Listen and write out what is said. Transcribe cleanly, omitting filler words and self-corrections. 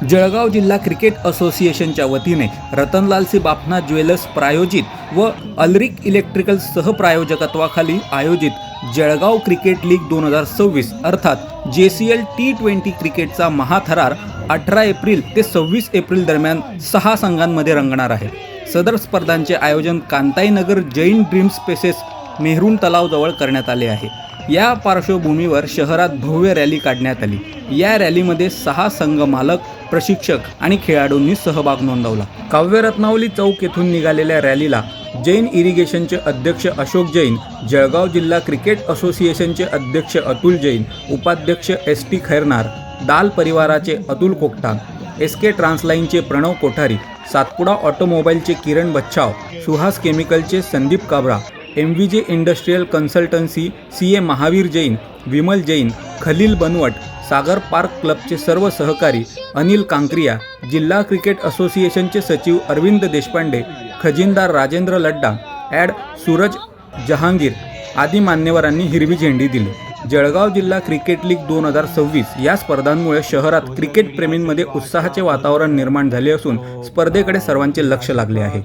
जळगाव जिल्हा क्रिकेट असोसिएशनच्या वतीने रतनलालसी बाफना ज्वेलर्स प्रायोजित व अल्रिक इलेक्ट्रिकल सहप्रायोजकत्वाखाली आयोजित जळगाव क्रिकेट लीग 2026 अर्थात JCL T20 क्रिकेटचा महाथरार 18 एप्रिल ते 26 एप्रिल दरम्यान 6 संघांमध्ये रंगणार आहे। सदर स्पर्धांचे आयोजन कांताईनगर जैन ड्रीम स्पेसेस मेहरून तलावजवळ करण्यात आले आहे। या पार्श्वभूमीवर शहरात भव्य रॅली काढण्यात आली। या रॅलीमध्ये 6 संघ मालक, प्रशिक्षक आणि खेळाडूंनी सहभाग नोंदवला। काव्यरत्नावली चौक येथून निघालेल्या रॅलीला जैन इरिगेशनचे अध्यक्ष अशोक जैन, जळगाव जिल्हा क्रिकेट असोसिएशनचे अध्यक्ष अतुल जैन, उपाध्यक्ष ST खैरनार, दाल परिवाराचे अतुल कोकटा, SK ट्रान्सलाइनचे प्रणव कोठारी, सातपुडा ऑटोमोबाईलचे किरण बच्छाव, सुहास केमिकलचे Sandeep Kabra, MVJ industrial consultancy CA Mahavir Jain, Vimal Jain, Khalil Banwat, Sagar park क्लबचे सर्व सहकारी, अनिल कांक्रिया, जिल्हा क्रिकेट असोसिएशनचे सचिव अरविंद देशपांडे, खजिनदार राजेंद्र लड्डा, ॲड सूरज जहांगीर आदी मान्यवरांनी हिरवी झेंडी दिली। जळगाव जिल्हा क्रिकेट लीग 2026 या स्पर्धांमुळे शहरात क्रिकेट प्रेमींमध्ये उत्साहाचे वातावरण निर्माण झाले असून स्पर्धेकडे सर्वांचे लक्ष लागले आहे।